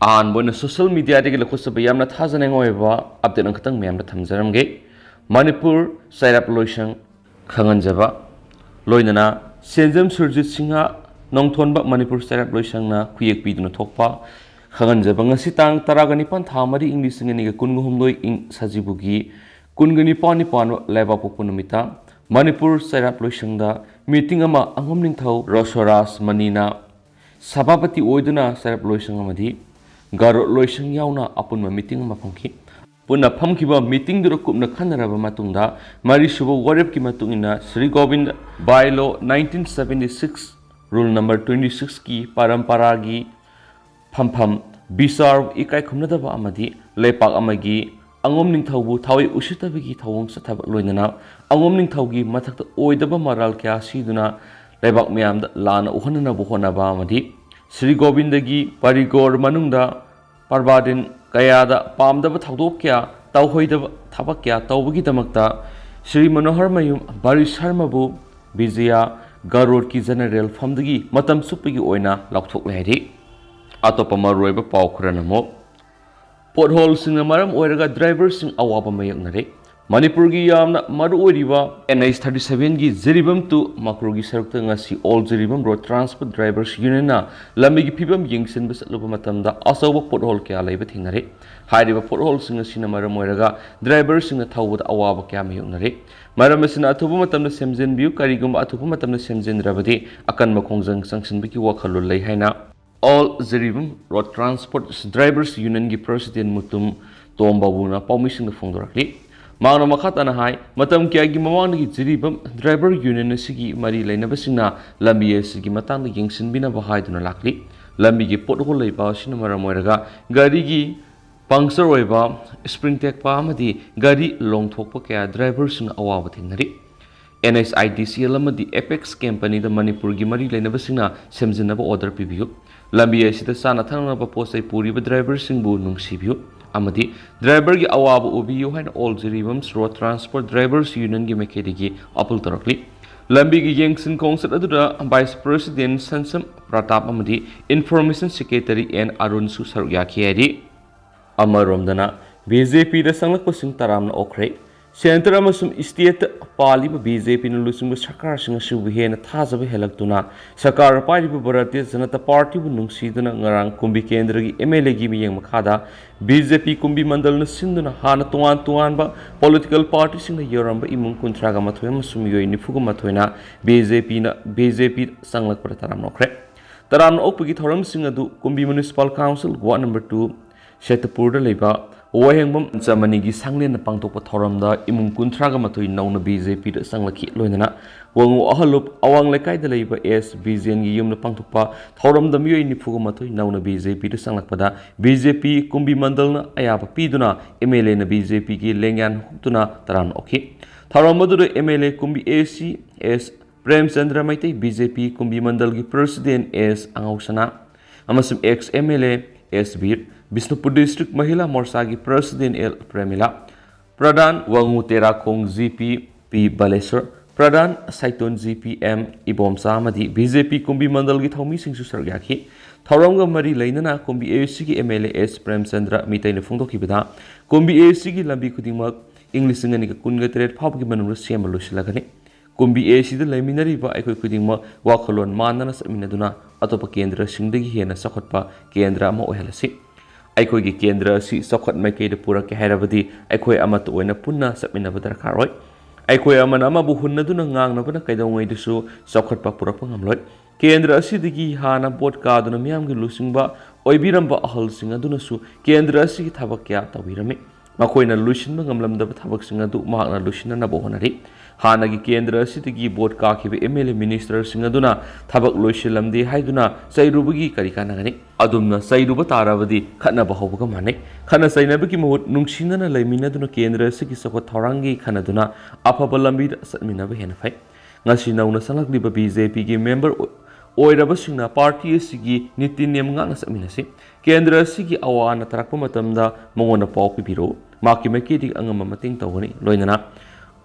Boy social media de lako sa bayam na thasan ng oiba update ng katang mayam na thamjaram ge Manipur sairap loisang khangan jaba loina na Senjam Surjit Singha nongthon ba Manipur sairap loisang na kuyek pi duna thokpa khangan jaba ngasi tang taragani pan thamari English ngani ga kunguhumloi ing sajibugi kungani pani pan leba popunumita Manipur sairap loisang da meeting ama angomning thau Rosoras Manina Sabapati oiduna sairap loisang amadi Garo loisang yauna apun ma meeting ma phangki puna phamkiba meeting duro kupna khanaraba matungda mari subo warep ki matungina Sri Govind by law 1976 rule number 26 ki parampara gi phampham bisar ikai khumnadaba amadi lepak amagi angom ningthaubu thawi usitabagi thawong sathaba loinana angom ningthaugi mathakta oidaba maral kya siduna lebak myamda lana uhanana bu honaba amadi Sri Govindagi Parigor Manungda Parvadin Kayada Pamdaba Thagdok kya Tauhoidaba Thabak kya Taubagi Damakta Sri Manohar Mayum Barish Sharma Vijaya Garor ki General phamdagi matam suppagi oina Louthokle hairi atopa maroiba pau khuranamo pothole sing maram oiraga driver sing awaba mayaknare Manipur gi yamna maru oiriba NH 37 gi Zeribam to Makro gi sarukta ngasi all Zeribam road transport drivers union na lambi gi phibam yingsin bas luba matamda asawa pothole kya laiba thingnare hairiba pothole sing asina maram oiraga driver sing thawbada awaba kya mayaknare maram asina athubu matamda semjen biu karigum athubu matamda semjen rabadi akan makhongjang sangsin biki wakhalul lai haina all Zeribam road transport drivers union gi president mutum tombabuna permission phongdorakli Mangna makhatana hai matam kya gi mamang gi Zeribam driver union sigi mari lainabasingna lambi sigi matang gi yengsinbina bahai duna lakli lambi gi pothole leiba sina maramoiraga gari gi puncture oiba spring tech pa amadi gari longthokpa kya driver sing awawa thingnari NSIDCL amadi Apex company da Manipur gi mari lainabasingna semjinaba order pibiyu lambi asida sana thangnaba posai puriba driver singbu nungsibiyu amadi driver gi awaba ubiyu hain all Zeribam's road transport drivers union gi mekedi apul tarakli lambi gi yengsin kongsat aduda vice president Sansam Pratap amadi information secretary and Arun su sarukya khiyari amaromdana BJP da sanglakpa sing taramna okre Center amasum state paliba BJP na lusung sarkar sing subu hena thajaba helaktuna sarkar paliba Bharatiya Janata Party bu nungsiduna ngarang kumbi kendra gi MLA gi miyeng makhada BJP kumbi mandal na sinduna hana tuan ba political party sing na yoramba imung kuntraga mathoi amasum yoi nifuga mathoina BJP sanglak prataram nokre taram okpagi thoram sing adu kumbi municipal council ward number 2 Shetapur da leiba Ohengbam Germany gi sanglen pangtokpa thoramda imum kuntraga mathoi nauna BJP da sanglaki loinana wangu ahalup awang lekai da leiba SBJN gi yumna pangtokpa thoramda miyoi nifuga mathoi nauna BJP da sanglakpada BJP kumbi mandalna ayaba piduna MLA na BJP gi lengyan huptuna taran okhi thoramadu MLA kumbi AC S Prem Chandra Maitai BJP kumbi mandal gi president S Angausana amasum ex MLA S Bir Bisnupur District Mahila Morsagi President L. Premila Pradhan Wangu Terakong GP P. Baleswar Pradhan Saiton GPM Ibomsa Amadi BJP Kumbi Mandal gi Thaumi Singsu Sargyaki Thauranga Mari Lainana Kumbi AUC gi MLA S. Prem Chandra Mitai na Phongdokibada Kumbi AUC gi Lambi Khudingmak English ngani ka kunga teret phab gi manung sema losilagani Kumbi AUC da laiminari ba aikoi khudingmak wakhalon manana saminaduna atopa kendra singdagi hena sakhotpa kendra ama ohelasi Aikoi gi kendra si sokhat maikei da pura ke hairabadi aikoi ama to oina punna sapminaba darkar oi aikoi amana ama bu hunnaduna ngangnaba na kaidongai dusu sokhat pa pura pangamloi kendra asidagi hana bot kaduna miyam gi lusingba oibiramba ahal sing aduna su kendra asi gi thabak kya tawirami makoina lusinba ngamlamdaba thabak sing adu mahakna lusina na bohonari hana gi kendra asidagi bot ka khibe MLA minister sing aduna thabak loisilamdi haiduna sairubagi karikana gani adumna sairuba tarabadi khana bahobaga mane khana sainabagi mahut nungsinana laiminaduna kendra sigi sakot thorangi khanaduna apabalambi satminaba hena phai ngasi nauna sanglakliba BJP gi member oiraba singna party sigi nitiniyam ngana satminasi kendra sigi awana tarakpa matamda mongona pau pibiro maki mekedi angama mating tawani loinana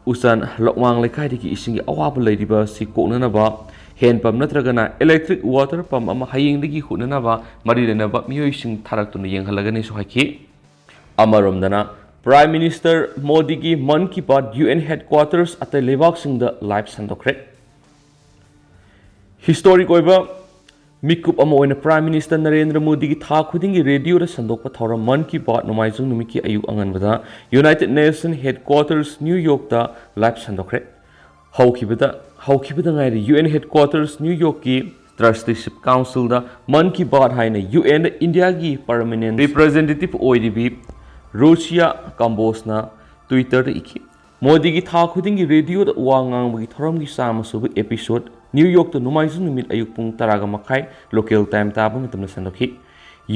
Usan Lokmang Lekai di ising awab lay di ba si koknana ba hand pump natragana electric water pump ama hayengdagi hunanaba marilenaba miyoising tharaktuna yenghalagani so haki amaromdana Prime Minister Modi ki Man Ki Baat UN headquarters at the Lebak Singh the live sandokre historic oiba mikup ama oina Prime Minister Narendra Modi ki tha khudingi radio ra sandokpa thora Man Ki Baat nomaijung numiki ayuk anganbada United Nations headquarters New York da live sandokre haukibada ngai UN headquarters New York ki Trusteeship Council da Man Ki Baat haina UN India ki permanent representative oidibi Russia Kambosna Twitter iki Modi ki tha khudingi radio da wangang bagi thoram ki sama subu episode New York to numaisu numit ayuk pung taraga makai local time ta ba matamna sandokhi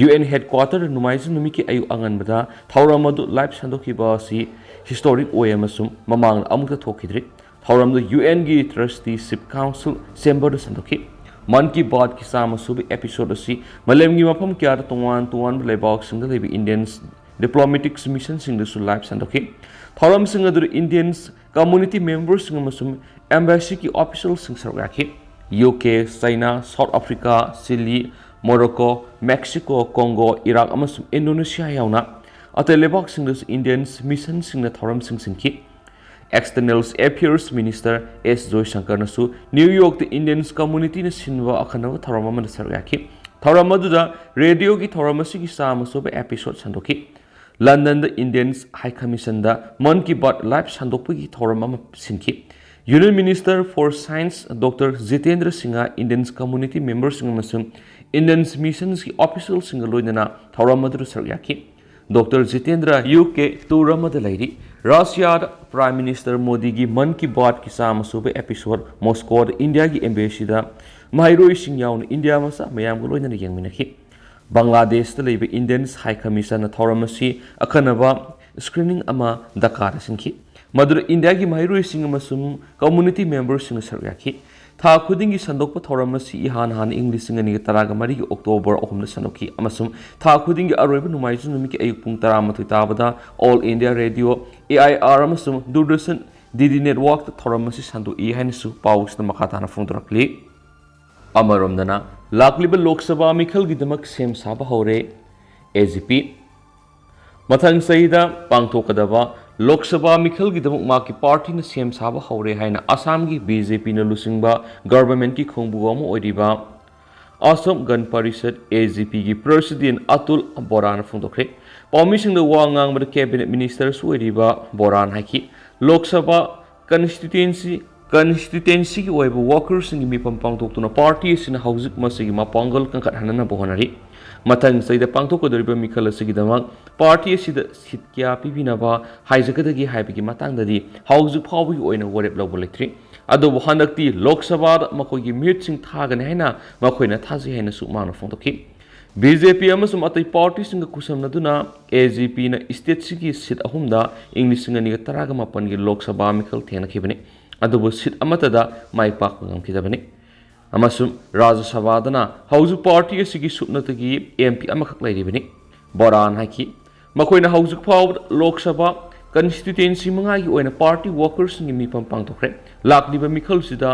UN headquarter numaisu numiki ayuk angan bada thoram adu live sandokhi ba si historic oyamasum mamang amukta thokidri thoram do UN gi Trusteeship Council Chamber sandokhi Man Ki Baat ki sama subu episode si malem gi mafam kya ta tuan lebak singa lebi Indians diplomatic mission sing the live sandokhi thoram sing adur Indians community members sing masum embassy ki officials sing sargakhi UK China South Africa Chile Morocco Mexico Congo Iraq amasum Indonesia yauna ate lebak sing the Indians mission sing the thoram singki External Affairs Minister S Joy Shankar nasu New York the Indians community na sinwa akhana thoram man sargakhi thoram aduda radio ki thoram si ki sama so episode sandokhi London the Indians High Commission da Man Ki Baat live sandokpagi thoram ama sinki Union Minister for Science Dr. Jitendra Singha Indians community members sing masum Indians missions ki officials sing loinana thoram madru sargyaki Dr. Jitendra UK Turamad lady Russia Prime Minister Modi gi Man Ki Baat ki sama sube episode Moscow India gi embassy da mairoi sing yaun India masa mayam go loinana yengminaki Bangladesh the Labour Indians High Commission Thoramasi Akanaba screening ama Dakar sinki Madur India ki Mahirui Singamasum community members sing Sargaki Tha Kudingi Sandokpa Thoramasi Han English singani Taragamari October Ohum Sanoki Amasum Tha Kudingi Arabic Numaizunumiki Ayupung Taramatu Tabada All India Radio AIR Amasum Durdusan Didi Network Thoramasi Sandu E Hanisu Paus the Makatana Fundurakli Amaromdana Lakliba Lok Sabha Mikhal Gidamak Sem Saba Hore AGP Mathang Saida Pangtokadava Lok Sabha Mikhal Gidamak Maki Party na Sem Saba Hore Haina Assam gi BJP na lusingba government ki khongbuwamo oidiba Assam Gan Parishad AGP gi President Atul Boran Fundokre Permission the Wangang with the Cabinet Ministers oidiba Boran Haki Lok Sabha constituency ki oiba workers ngi mipam pangtokuna party sin hauzik masigi mapangal kangkat hanana bohonari matang saida pangtok kodoriba mikhala sigidama party sida sitkya pibinaba haijakadagi haibigi matangdadi hauzik phawbi oina warep lawboletri ado bohanakti lok sabha makogi mute sing thagane haina makoina thaji haina su mangna phongtoki BJP amasum atai party singa kusamnaduna AGP na state sigi sit ahumda English singa ni taraga mapan gi lok sabha mikhal thena khibani adubu sit amatada mai pak ngam khidabani amasum Rajya Sabha dana hauju party asigi supnatagi MP amakak lairibani boran haki makoina hauju phaw Lok Sabha constituency mangai gi oina party workers ngi mipam pangtokre lakliba mikhal sida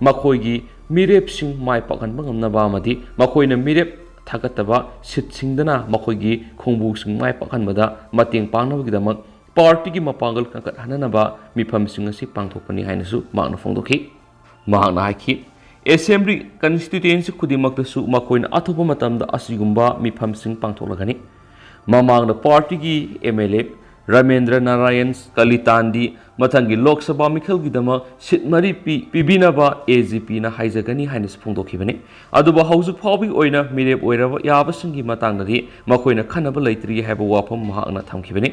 makoigi mirep sing mai pakan bangamna ba madi makoina mirep thagataba sit singdana makoigi khongbu sing mai pakan mada mating pangnabgidamak party ki mapangal kangkat hananaba mifam singasi pangthokpani hainasu magna phongdokhi mahakna haiki assembly constituency khudimaktasu makoina athopa matamda asigumba mifam sing pangthoklagani mamangna party ki MLA Ramendra Narayan Kalitandi mathangi Lok Sabha mikhal gidama sitmari pibinaba AGP na haijagani hainas phongdokhibani aduba haujuk phawbi oina mirep oiraba yabasingi matangdadi makoina khanaba leitri haiba wafam mahakna thamkhibani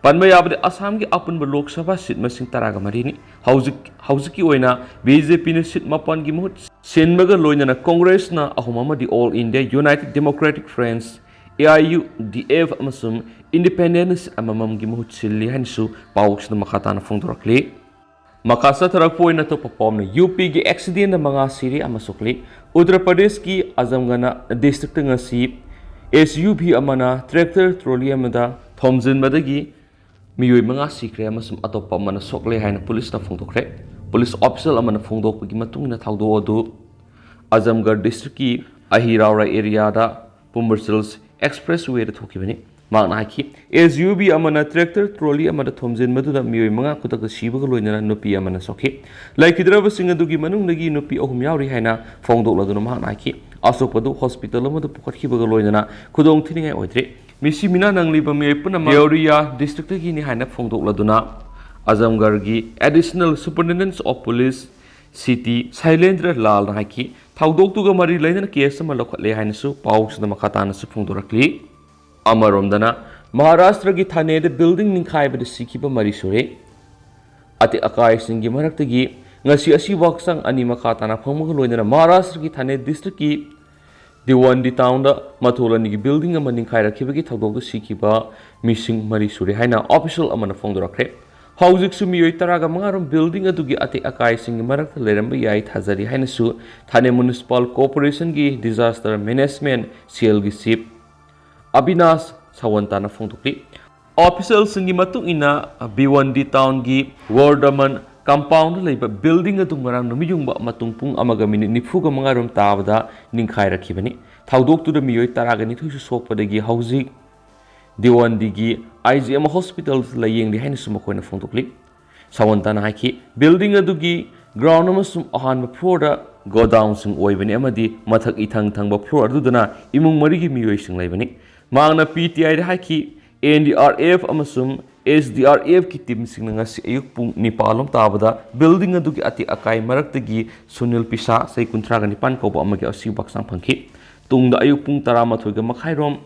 Panma yabde Assam ki apunba Lok Sabha sit masing taraga marini hauzik ki oina BJP na sit mapan gi muhut senmaga loina na Congress na ahumama di All India United Democratic Friends AIUDF amasum independence amamam gi muhut silli hansu pawks na makatana phongdorakli makasa tarak poina to perform na UP gi accident na mga siri amasukli Uttar Pradesh ki Azamgana district nga si SUV amana tractor trolley amada thomjin madagi miyoi mga sikre amasum atopa amana sokle haina police na phongdokre police officer amana phongdokpagi matungna thawdo adu Azamgarh district ki Ahiraura area da Pumbersils expressway da thokibani magna haiki SUV amana tractor trolley amada thomjin maduda mioi manga kutak sibaga loinana nupi amana sokhi laikidraba singadugi manungdagi nupi ahum yauri haina fongdokladuna magna haiki asopadu hospital amada pukhatkibaga loinana khudong thiningai oidre misi mina nangliba mioi punama Deoria district gi ni haina fongdokladuna Azamgarh gi additional superintendent of police city Sailendra Lal haiki thaudoktuga mari lainana case ama lokhatle haina su pausda makhatana su fongdorakli Amaromdana Maharashtra ki Thane de building ninkhai ba sikhiba mari sure ati akai singi maraktagi ngasi asi waksang ani makhatana phangmuga loinana Maharashtra ki Thane district ki Diwandi town da matholani ki building ama ninkhai rakhibagi thodok sikhiba missing mari sure haina official amana phongdorakre Haujik su miyoi taraga mangarom building adugi ati akai singi marakta leramba yai thazari haina su Thane municipal corporation ki disaster management cell gi chief Abinash Sawantana Fongtukli officials singi matung ina B1D town gi Wardaman compound leiba building atu marang numiyungba matung pung amaga minute nifuga mangarum tabada ningkhai rakhibani thaudok tu da miyoi taraga ni thusu sokpadagi hauji B1D gi IGM hospitals layeng di haina suma koina Fongtukli Sawantana haiki building adu gi ground amasum ahan floor da godown sing oibani amadi mathak ithang thangba floor adudana imung mari gi miyoi sing laibani Magna PTI haki NDRF amasum SDRF ki team sing ngasi ayuk pung nipalom tabada building adugi ati akai maraktagi Sunil Pisa sai kuntraga nipan ko ba amagi asi baksang phangki tungda ayuk pung 13 ga makhairom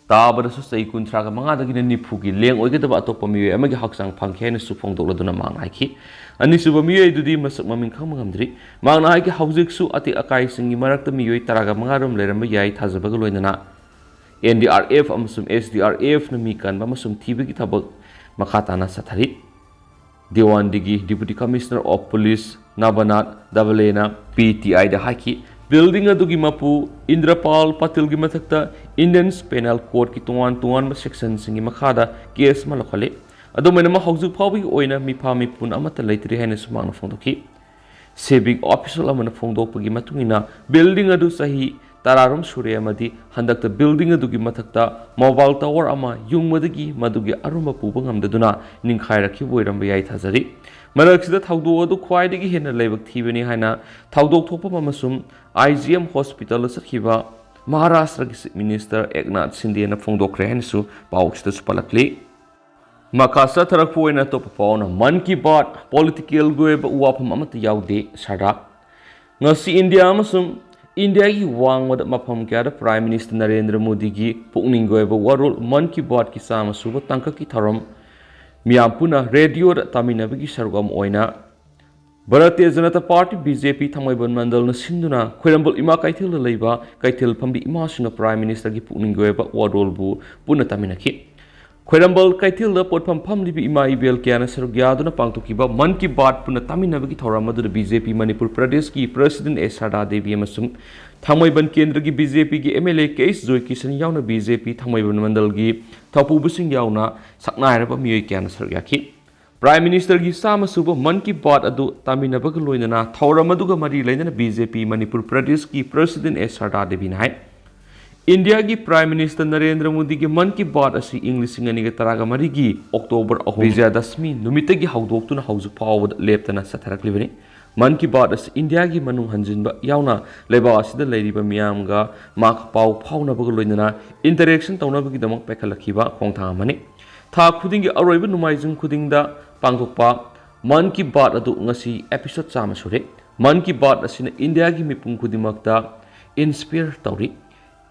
tabada su sai kuntraga manga dagi nipugi leng oige daba atop pamiwe amagi haksang phangki ne su phongdokladuna mang haiki ani su bamiwe dudi masak maming khang mangamdri magna haiki haujik su ati akai singi marakta miwe taraga mangarom leramba yai thajabaga loinana NDRF amasum SDRF na mikan amasum thibagi thabak makhatana sathari Diwandigi Deputy Commissioner of Police Nabanat Dabalena PTI da haki building adugi mapu Indrapal Patil gi mathakta Indian Penal Code ki tuan section singi makhada case malakhale adu mena ma haujuk phawbi oina mipa mipun amata leitri haina sumang phongdoki civic official amana phongdokpagi matungina building adu sahi Tararum Surya Madi Handakta building adugi mathakta mobile tower ama yungmadagi madugi aruma pubangam daduna ningkhairaki boiram yai thazari maraksida thawdo adu khwaidagi hena leibak thibani haina thawdok thokpa amasum IGM hospital sakhiba Maharashtra ki minister Eknath Shinde na phongdokre hansu pawchita supalakli makasa tharakpoina to pauna man ki baat political goeba uwapam amata yaude sada ngasi India amasum India ki wangwada mafam kya Prime Minister Narendra Modi ki pukning goeba warol man ki baat ki sama suba tangka ki tharam miyampuna radio da taminabagi sargam oina Bharatiya Janata Party BJP thamaiban mandal na sinduna khoirambol ima kaithil leiba kaithil phambi ima suna Prime Minister ki pukning goeba warol bu puna taminaki khoirambol kaithil da potpham phamli bi ima ibel kya na sargyaduna pangtukiba man ki baat puna taminabagi thoram adu BJP Manipur Pradesh ki President Esada Devi amasum thamaiban kendra ki BJP ki MLA case Joy Kishan yauna BJP thamaiban mandal gi thapu busing yauna saknairaba miyoi kya na sargyaki Prime Minister ki sama suba man ki baat adu taminabaga loinana thoram aduga mari lainana BJP Manipur Pradesh ki President Esada Devi nai India ki Prime Minister Narendra Modi ki man ki baat asi English ngani ga taraga mari gi October 8 Vijayadashmi numitagi hawdoktuna hawju pawad leptana satharakli man ki baat as India ki manung hanjinba yauna leba asida leiriba miyamga mak paw phawna baga loinana interaction tawna bagi damak pekhalakhiba khongtha mani tha khudingi aroiba numaijung khudingda pangthokpa man ki baat adu ngasi episode chama sure man ki baat asina India ki mipung khudimakta inspire tawri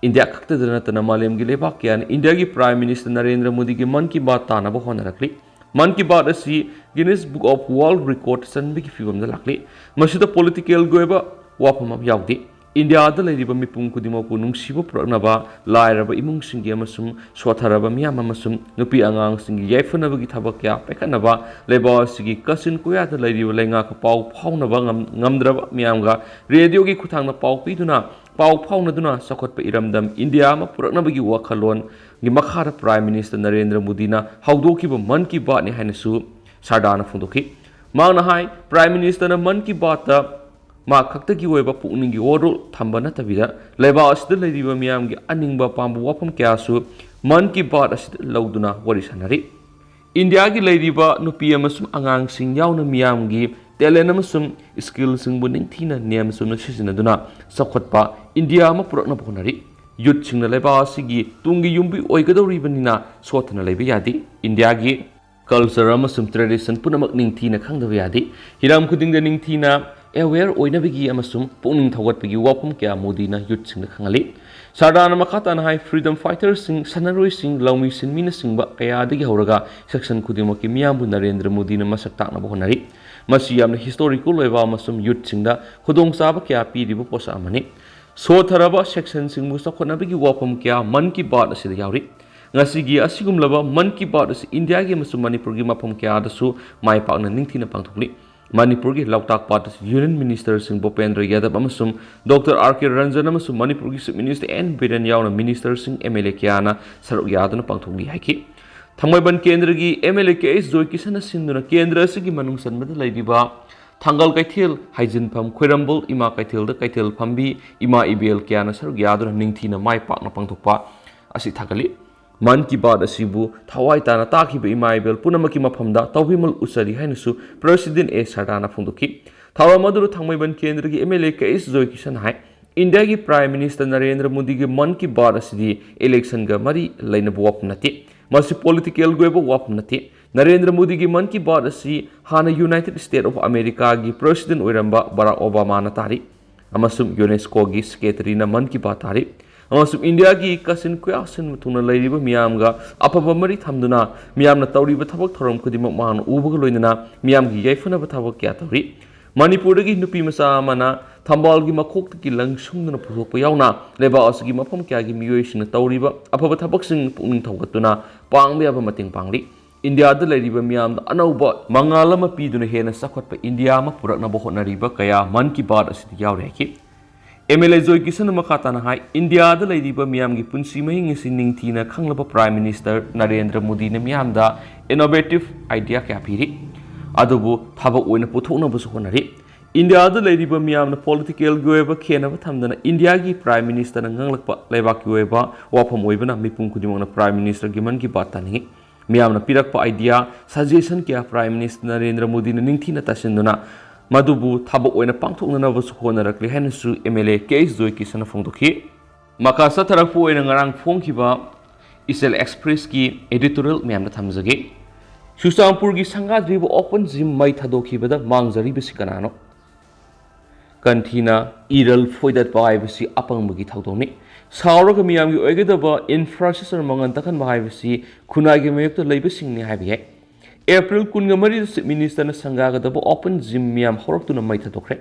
India khakta danatana malem gi lebak kyan India ki Prime Minister Narendra Modi ki man ki baat tana ba honarakli man ki baat asi Guinness Book of World Record sanbi ki figam da lakli masida political goeba wapam yaudi India da leiriba mipung kudima pu nungsibo praknaba lairaba imung singi amasum swatharaba miyam amasum nupi angang singi yaifana gi thabak ya pekhanaba leba sigi kasin kuya da leiriba lenga ka paw phawnaba ngamdraba miyamga radio gi khuthangna paw piduna paw phawnaduna sakhotpa iramdam India ma puraknaba gi wakhalon gi makhara Prime Minister Narendra Modi na hawdokiba man ki baat ni hainasu sardana phungdoki mangna hai Prime Minister na man ki baat ta मा खक्तगी ओइबा पुकनिंगी ओरो थंबा नतबिदा लेबा असिदा लेरिबा मियामगी अनिंगबा पांबु वाफम क्यासु मन की बात असिदा लौदुना वरि सनरी India की लेरिबा नुपी अमसुम अंगांग सिंग यावना मियामगी talent अमसुम skill सिंगबु निंगथीना नियम सुम सिजनदुना सखोटपा India अमा पुरकना बोनरी youth सिंगना लेबा असिगी तुंगी युम्बी ओइगदौरिबनिना सोथना लेबा यादि इंडिया की कल्चर अमसुम ट्रेडिशन पुनमक निंगथीना खंगदबा यादि हिराम खुदिंगदा निंगथीना अवेयर ओइनबगी अमसुम पुनिंग थौगटबगी वाफम क्या मोदीना युथ सिंगना खंगली सरदार मखाताना हाई फ्रीडम फाइटर सिंग सनरोई सिंग लौमी सिनमीना सिंगबा कयादगी हौरगा सेक्शन खुदिमकी मियामबु नरेंद्र मोदीना मसक ताकनबा होनरी मसी यामना हिस्टोरिकल ओइबा अमसुम युथ सिंगदा खुदोंचाबा क्या पीरिबा पोसा अमनी सोथरबा सेक्शन सिंगबु सखोनबगी वाफम क्या मन की बात असिदा यावरी ngasi asigumlaba man ki baat asi India gi amasung Manipur gi mafam kya dasu mai pakna ningthina pangthokli Manipur gi Louthokle part Union Minister Singh Bhupendra Yadav amasung Dr. R.K. Ranjan amasung Manipur gi Minister N. Biren yauna Minister Singh MLA kyana saruk yaduna pangthokli haiki Thangmaiban Kendra gi MLA KS Joy Kisana Sinduna Kendra asigi manung sanbada laidiba Thangal Kaithil Haijin Pham Khurambul Ima Kaithil da Kaithil Phambi Ima Ibel kyana saruk yaduna ningthina mai pakna pangthokpa asi thakali मन की बात असिबु थवाई ताना ताखिबा इमाइबेल पुनमकी मफमदा तौबिमल उसरी हाइनसु president ए सरदाना फुंदुकी थवा मधुरु थांगमैबन केंद्र की MLA case जोय Kishan hi India की prime minister Narendra Modi की मन की बात असिदी election गा मरी लैनबु वाप नति मसि पॉलिटिकल गोयबो वाप नति नरेंद्र मोदी की मन की बात असि हाना यूनाइटेड स्टेट ऑफ अमेरिका की प्रेसिडेंट ओइरंबा बराक ओबामा ना तारी अमसुम यूनेस्को की सेक्रेटरी ना मन की बात तारी अमसुम इंडिया की कसिन क्यासिन मुथुना लैरिबा मियामगा अफबा मरी थमदुना मियामना तौरिबा थबक थरम खुदिमक मान उबगा लोइनना मियामगी याइफनबा थबक क्या तौरि मणिपुर की नुपी मचा अमना थंबाल की मखोक की लंगसुंगना पुथोकपा यावना लेबा असगी मफम क्या की मियोइसिन तौरिबा अफबा थबकसिंग पुनिंग थौगतुना पांगबा याबा मतिंग पांगली इंडिया द लैरिबा मियामदा अनौबा मंगाल अमा पीदुना हेना सखोटपा इंडिया अमा पुरकनबा होटनरिबा कया मन की बात असिद यावरेकी एमएलए जोय किशन मखाताना हाई इंडिया द लैरिबा मियामगी पुंसी महिंग सि निंगथीना खंगलबा प्राइम मिनिस्टर नरेंद्र मोदी ने मियामदा इनोवेटिव आइडिया क्या पीरी अदुबु थबक ओइना पुथोकनबसु होनरी इंडिया द लैरिबा मियामना पॉलिटिकल गोयबा खेनबा थमदना इंडिया की प्राइम मिनिस्टर नंगलकपा लेबाकी ओइबा वाफम ओइबना मिपुंग खुदिमोना प्राइम मिनिस्टर की मन की बात तानी मियामना पिरकपा आइडिया सजेशन क्या प्राइम मिनिस्टर नरेंद्र मोदी ने निंगथीना तसिंदुना मधुबु थबक ओइना पांथोकनबसु होनरकले हेनसु एमएलए केस जोय किसन फोंदोखी मका सथरकपु ओइना ngarang फोंखिबा इसेल एक्सप्रेस की एडिटोरियल म्यामना थमजगे सुसामपुर की संगाद्रिबु ओपन जिम मै थदोखिबदा मांगजरिबसि कनानो कंथीना इरल फोइदत पाइबसि अपंगबगी थौदोंनि सावरग मियामगी ओइगदबा इंफ्रास्ट्रक्चर मंगन तखन बाहाइबसि खुनागी मयक्तो लैबसिंगनि हाबिये April 10 Chief Minister na sangagadaba open gym miyam horoktu na mai thadokre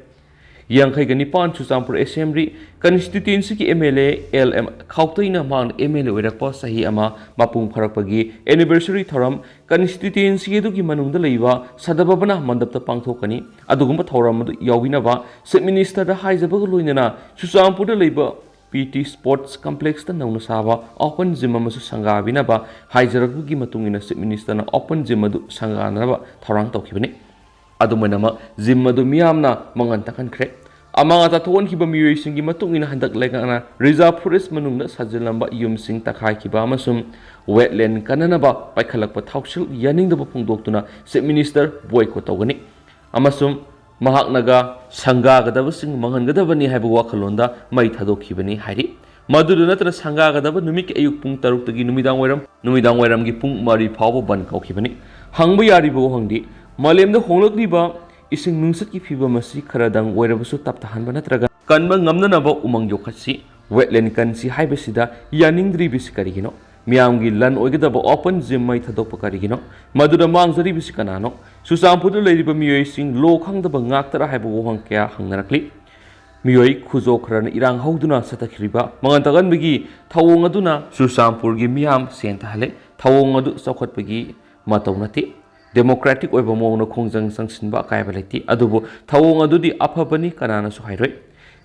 yangkhai gani pan Chusampur Assembly constituency ki MLA LM khawtaina mang MLA oirakpa sahi ama mapung pharakpagi anniversary thoram constituency edu ki manungda leiba sadababana mandapta pangthokani adugumba thoram adu yawinaba Chief Minister da haijabaga loinana Chusampur da leiba PT Sports Complex ta nauna saba open gym amasu sangabinaba haijarakbugi matungina Chief Minister na open gym adu sanganaba thorang tawkhibani adumanama gym adu miyamna mangan takankhre amanga ta thon khiba miyoisingi matungina handak legana reserve forest manungna sajilamba yumsing takhai khiba amasum wetland kananaba paikhalakpa thausil yaningdaba phungdoktuna Chief Minister boycott tawgani amasum महाकनगा संगागदबसिंग मंगनगदबनी हाइब वाखलोंदा मै थादोखिबनी हाइरि मदुदु नत्र संगागदब नुमिक अयुक पुंग तरुक तगी नुमिदांग वैरम की पुंग मारी फावो बन कौखिबनी हंगब यारिबो हंगदी मलेमदा होंगलकलिबा इसिंग नुंसत की फिबमसी खरदंग वैरबसु तपतहनब नत्रगा कनब ngamnanaba umang yokhasi wetland kansi haibasida yaningdribiस करिगिनो मियामगी लन ओइगदब ओपन जिम मै थदोप करिगिनो मदुदा मांगजरिबिस कनानो सुसामपुर लैरिबा मियोइसिंग लो खंगदब ngakतरा हाइबो वहंग क्या हंगनरकली मियोइ खुजो खरन इरांग हौदुना सतखरिबा मंगनतगनबगी थवोंग अदुना सुसामपुर गी मियाम सेंतहले थवोंग अदु सखतबगी मतौनति डेमोक्रेटिक ओइबा मोंगनो खोंजंग संगसिनबा कायबलैति अदुबो थवोंग अदुदि अफबनी कनानासु हाइरोइ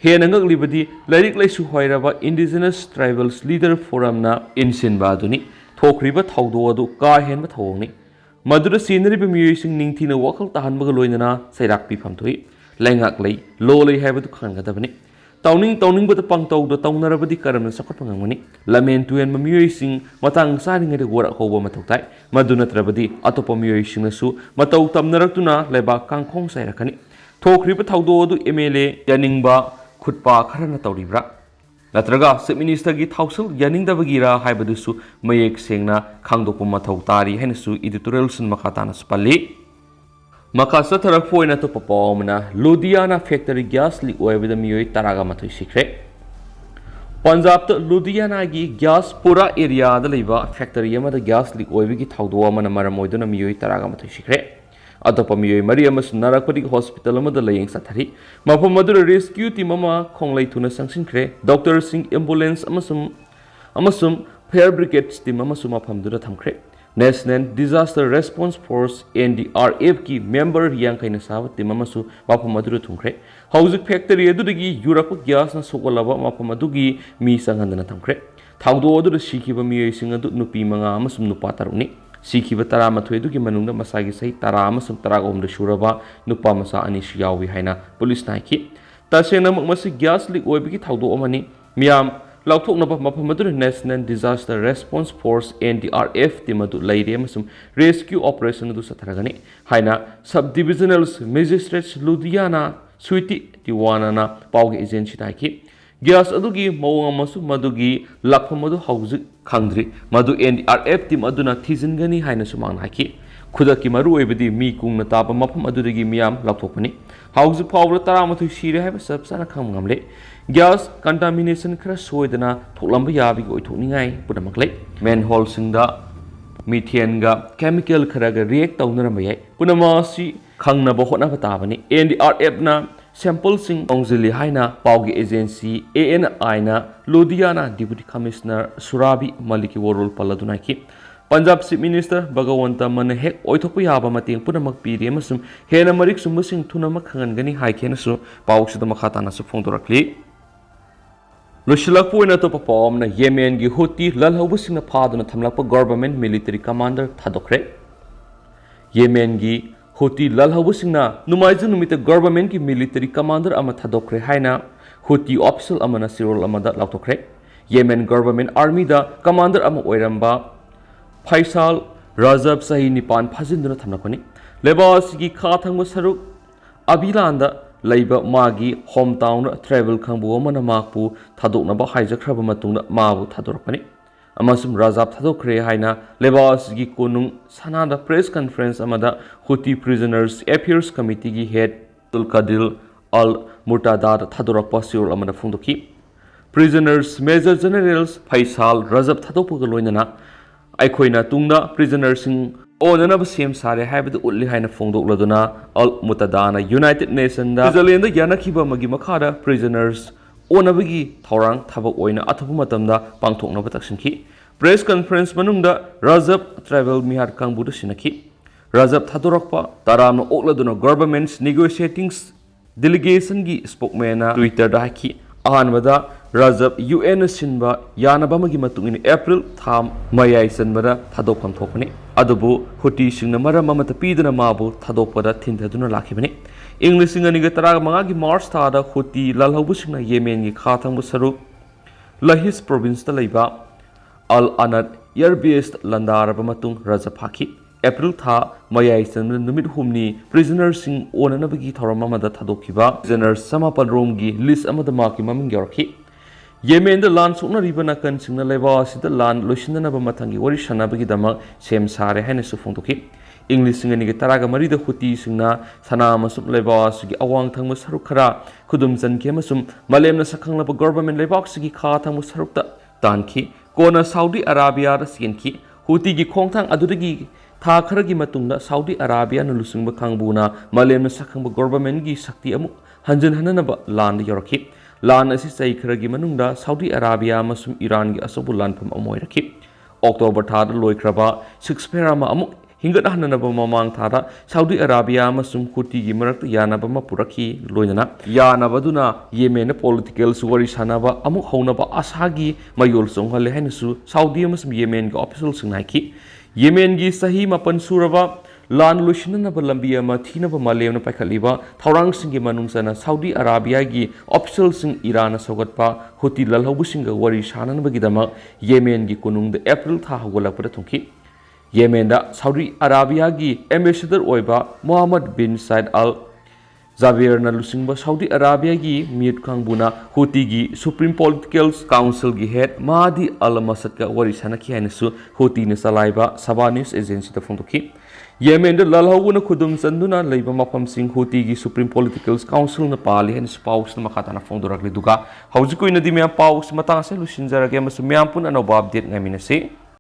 हेनंगलिबदी लाइरिक लाइसु होइराबा इंडिजिनस ट्राइबल्स लीडर फोरम ना इनसिनबा दुनी थोखरिबा थौदो अदु का हेनबा थौंगनि मदुर सीनरिबा मियोइसिंग निंगथिना वखल तहनबगा लोइनना सैराक पिफम थोइ लेंगाक लई लो लई हाइबदु खंगदबनि तौनिंग बद पंगतौद तौनरबदि Karman सखटप ngangmani lamen tuen mamioi sing matang saring ede wara hoba mathoktai madu natrabadi atopa mioi sing nasu matau tamnaraktuna leba kangkhong sairakani thokriba thaudo du MLA yaningba khutpa kharana tauribra natraga sub minister gi thausul yaningdabagira haibadusu mayek sengna khangdokpa mathau tari hainasu editorial sun makhatana spalli Makasa Tarapoina to Papomana, Ludhiana factory gas leak over the Mui Taragamatu secret. Punjab to Ludhiana gas pura area the Liva factory Yama the gas leak over it how the woman Maramoidana Mui Taragamatu secret. Atopamui Mariamas Narapati Hospital the laying Satari. Mapamadu rescue Timama Konglay Tuna Sanction Cre, doctors sing ambulance Amasum Fair Brigades Timamasuma Pamdura Tamcre. National Disaster Response Force NDRF ki member yang kaina sawa timamasu mapamadu thungkre housing factory edudagi yuraku gas na sokolaba mapamadu mi sangandana thamkre thaudo odu sikhiba mi sing adu nupi manga amasum nupa taruni sikhiba taramathoi du gi manungda masagi sai tara amasum tara gomda shuraba nupa masa ani shiyawi haina police naiki tasena masi gas leak oibigi thaudo amani miyam Louthokle Mapamadu National Disaster Response Force NDRF Timadu Lairemasum Rescue Operation du Sataragani Haina Subdivisionals Magistrates Ludhiana Suiti Tiwana Pau Agency Taiki Gas Adugi Mawamasu Madugi Lapamadu House Kandri Madu NDRF Tim Aduna Tizingani Haina Sumanaki Kudaki Maru Ebedi Mi Kung Natapa Mapamadurigi Miam Louthokle House Power Taramatu Shire have a subsana Kamgamle Gas contamination kara soidana thoklamba yabi go ithokningai punamakle manhole singda methane ga chemical khara ga react tawnarama yai punama si khangna ba hotna batabani NDRF na sample sing ongzili haina paugi agency ANI na Ludhiana deputy commissioner Surabi Maliki Worul paladuna ki Punjab Chief Minister Bhagawanta Manhek oithokpa yaba mateng punamak piri amasum hena marik sumbasing thunamak khangangani haikhenasu pauksida makhatana su phongdorakli Lushilakpuina to perform na Yemen gi Houthi lalhawbusing na phaduna thamlakpa government military commander thadokre Yemen gi Houthi lalhawbusing na numaiju numita government ki military commander ama thadokre haina Houthi official amana sirol amada lautokre Yemen government army da commander ama oiramba Faisal Rajab Sahi Nipan phajinduna thamlakpani lebas gi kha thangba saruk Abilanda Laiba Magi hometown travel Kambu Mana Makpu Tadokna Hijakraba Matuna Mabu Tadorpani Amasum Razab Tadokre Haina Lebas Gikunung Sanada press conference Amada Houthi prisoners appears committee gi head Tulkadil Al Murtadar Tadorok Pasur Amada Fundoki prisoners Major Generals Faisal Rajab Tadopugaloinana Aikoina Tungna prisoners in Onanaba same sare habit utli haina phongdokladuna Al Mutadana United Nations da Switzerland yanakiba magi makhada prisoners onabagi thorang thabak oina athapu matamda pangthokna bataksinki press conference manungda Rajab travel mihar kangbu da sinaki Rajab thadorakpa taramna okladuna government's negotiating delegation gi spokesman na Twitter da haki ahanbada Rajab UN sinba yanabamagi matungin April tham mayai sanbada thadokam thokani adubu Houthi singna maram amata pidana mabu thadokpada thindaduna lakhibani English singani ga taraga mangagi March thada Houthi lalhawbu singna Yemen gi khathangbu saruk Lahis province ta leiba Al Anad air base landaraba matung Rajab haki April tha mayai sanna numit humni prisoners sing onanabagi thoramamada thadokhiba prisoners samapal rom gi list amada maki maming yorki Yemen the land sukna ribana kan singna leba sida land loisindana ba mathangi wari shanabagi damak sem sare haine su phongdoki English singani ge taraga mari da Houthi singna sana masum leba sugi awang thangma saruk khara khudum janke masum malemna sakhangla ba government lebak sugi kha thangma sarukta tanki kona Saudi Arabia da sinki Houthi gi khongthang adudagi tha kharagi matungda Saudi Arabia na lusungba khangbuna malemna sakhangba government gi sakti amuk hanjan hanana ba land yoraki Lan asi sai kharagi manungda Saudi Arabia masum Iran gi asobu lanpham amoiraki October thada loikraba 6 perama amuk hingat hananaba mamang thada Saudi Arabia masum Houthi gi marakta yanaba mapuraki loinana yanabaduna Yemen political suwari sanaba amuk haunaba asagi mayol songhale hainasu Saudi masum Yemen gi official singnaiki Yemen gi sahi mapan suraba ꯂꯥꯟ ꯂꯣꯏꯁꯤꯟꯅꯅꯕ ꯂꯝꯕꯤ ꯑꯃ ꯊꯤꯅꯕ ꯃꯥꯂꯦꯝꯅ ꯄꯥꯏꯈꯠꯂꯤꯕ ꯊꯧꯔꯥꯡꯁꯤꯡꯒꯤ ꯃꯅꯨꯡꯆꯟꯅ ꯁꯥꯎꯗꯤ ꯑꯔꯥꯕꯤꯌꯥꯒꯤ ꯑꯣꯐꯤꯁꯤꯌꯦꯜꯁꯤꯡ ꯏꯔꯥꯟꯅ ꯁꯧꯒꯠꯄ ꯍꯨꯇꯤ ꯂꯜꯍꯧꯕꯁꯤꯡꯒ ꯋꯥꯔꯤ ꯁꯥꯅꯅꯕꯒꯤꯗꯃꯛ ꯌꯦꯃꯦꯟꯒꯤ ꯀꯣꯅꯨꯡꯗ ꯑꯦꯄ꯭ꯔꯤꯜ ꯊꯥ ꯍꯧꯒꯠꯂꯛꯄꯗ ꯊꯨꯡꯈꯤ꯫ ꯌꯦꯃꯦꯟꯗ ꯁꯥꯎꯗꯤ ꯑꯔꯥꯕꯤꯌꯥꯒꯤ ambassador ꯑꯣꯏꯕ Mohammad bean side ꯑꯜ ꯖꯥꯕꯦꯔꯅ ꯂꯨꯆꯤꯡꯕ ꯁꯥꯎꯗꯤ ꯑꯔꯥꯕꯤꯌꯥꯒꯤ ꯃꯤꯌꯨꯠ ꯀꯥꯡꯕꯨꯅ ꯍꯨꯇꯤꯒꯤ ꯁꯨꯄ꯭रीम ꯄꯣꯂꯤटिꯀꯦल काउंसिल की हेड महादी अल मसद का वरी सानखी हैनसु हुतीने चलाइबा सबा न्यूज एजेंसी दा फोंदोखी। येमेन ललहौबुना खुदुम चंदुना लैबा मफमसिंग हुतीगी सुप्रीम पॉलिटिकल काउंसिल न पाली हैनसु पाउस मखाताना फोंदोरकले दुगा हौजिक ओइनदि म्याम पाउस मतासे लुसिनजरगे मसु म्याम पुन अनोबा अपडेट ngamiनसे।